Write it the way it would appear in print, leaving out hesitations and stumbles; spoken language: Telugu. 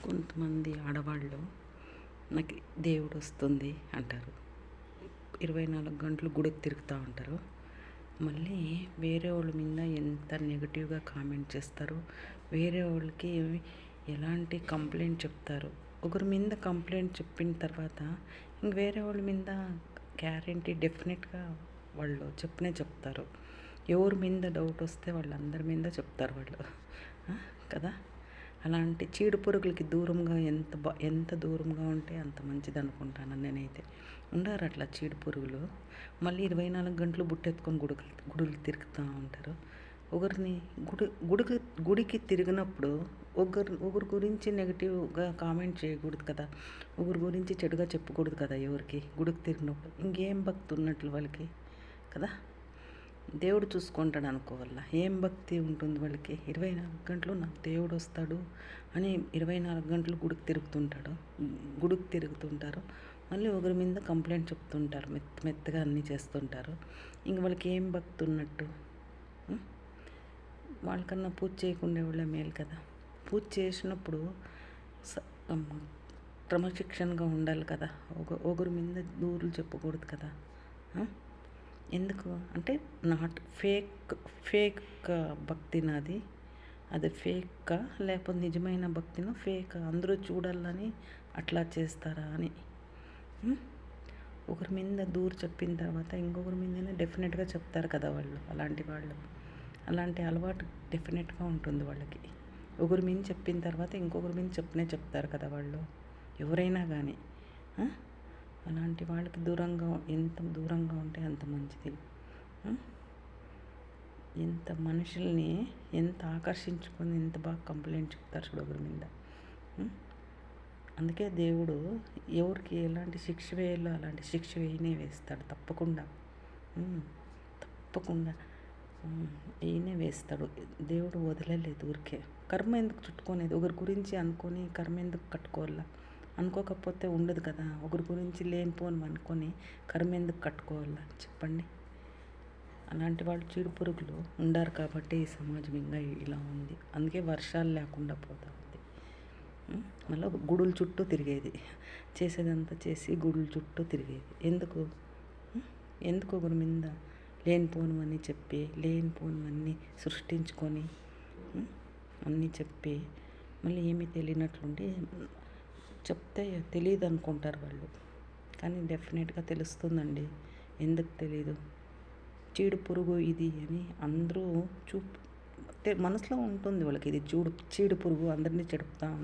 కొంతమంది ఆడవాళ్ళు నాకు దేవుడు వస్తుంది అంటారు. 24 గంటలు గుడికి తిరుగుతూ ఉంటారు. మళ్ళీ వేరే వాళ్ళ మీద ఎంత నెగిటివ్గా కామెంట్ చేస్తారు, వేరే వాళ్ళకి ఎలాంటి కంప్లైంట్ చెప్తారు. ఒకరి మీద కంప్లైంట్ చెప్పిన తర్వాత ఇంక వేరే వాళ్ళ మీద గ్యారంటీ డెఫినెట్గా వాళ్ళు చెప్తారు. ఎవరి మీద డౌట్ వస్తే వాళ్ళందరి మీద చెప్తారు వాళ్ళు కదా. అలాంటి చీడు పురుగులకి దూరంగా ఎంత దూరంగా ఉంటే అంత మంచిది అనుకుంటాను నేనైతే. ఉండారు అట్లా చీడు పురుగులు. మళ్ళీ 24 గంటలు బుట్టెత్తుకొని గుడులు తిరుగుతూ ఉంటారు. ఒకరిని గుడికి తిరిగినప్పుడు ఒకరి గురించి నెగిటివ్గా కామెంట్ చేయకూడదు కదా, ఒకరి గురించి చెడుగా చెప్పకూడదు కదా ఎవరికి. గుడికి తిరిగినప్పుడు ఇంకేం భక్తి ఉన్నట్లు వాళ్ళకి కదా. దేవుడు చూసుకుంటాడు అనుకోవాల. ఏం భక్తి ఉంటుంది వాళ్ళకి? 24 గంటలు నాకు దేవుడు వస్తాడు అని 24 గంటలు గుడికి తిరుగుతుంటారు. మళ్ళీ ఒకరి మీద కంప్లైంట్ చెప్తుంటారు, మెత్తగా అన్నీ చేస్తుంటారు. ఇంక వాళ్ళకి ఏం భక్తి ఉన్నట్టు? వాళ్ళకన్నా పూజ చేయకుండా వాళ్ళే మేలు కదా. పూజ చేసినప్పుడు క్రమశిక్షణగా ఉండాలి కదా. ఒకరి మీద దూరులు చెప్పకూడదు కదా. ఎందుకు అంటే నాట్ ఫేక్ భక్తి నాది. అది ఫేకా లేకపోతే నిజమైన భక్తినో ఫేక్ అందరూ చూడాలని అట్లా చేస్తారా అని. ఒకరి మీద దూరు చెప్పిన తర్వాత ఇంకొకరి మీదనే డెఫినెట్గా చెప్తారు కదా వాళ్ళు. అలాంటి అలవాటు డెఫినెట్గా ఉంటుంది వాళ్ళకి. ఒకరి మీద చెప్పిన తర్వాత ఇంకొకరి మీద చెప్తారు కదా వాళ్ళు, ఎవరైనా కానీ. అలాంటి వాళ్ళకి ఎంత దూరంగా ఉంటే అంత మంచిది. ఎంత మనుషుల్ని ఎంత ఆకర్షించుకొని ఎంత బాగా కంప్లైంట్ చెప్తారు చూడు ఒకరి మీద. అందుకే దేవుడు ఎవరికి ఎలాంటి శిక్ష వేయాలో అలాంటి శిక్ష వేస్తాడు తప్పకుండా. ఈయనే వేస్తాడు. దేవుడు వదలలేదు ఊరికే. కర్మ ఎందుకు చుట్టుకునేది? ఒకరి గురించి అనుకొని కర్మ ఎందుకు కట్టుకోవాలా? అనుకోకపోతే ఉండదు కదా. ఒకరి గురించి లేనిపోను అనుకొని కర్మ ఎందుకు కట్టుకోవాలా చెప్పండి. అలాంటి వాళ్ళు చీడు పురుగులు ఉండారు కాబట్టి ఈ సమాజం ఇంకా ఇలా ఉంది. అందుకే వర్షాలు లేకుండా పోతూ ఉంది. మళ్ళీ గుడుల చుట్టూ తిరిగేది, చేసేదంతా చేసి గుడుల చుట్టూ తిరిగేది ఎందుకు ఒకరి మీద లేనిపోనివన్నీ చెప్పి లేనిపోనివన్నీ సృష్టించుకొని అన్నీ చెప్పి మళ్ళీ ఏమీ తెలియనట్లుండి చెప్తే తెలియదు అనుకుంటారు వాళ్ళు. కానీ డెఫినెట్గా తెలుస్తుందండి. ఎందుకు తెలీదు? చీడు పురుగు ఇది అని అందరూ మనసులో ఉంటుంది వాళ్ళకి. ఇది చీడు పురుగు అందరినీ చెడుపుతా ఉంది.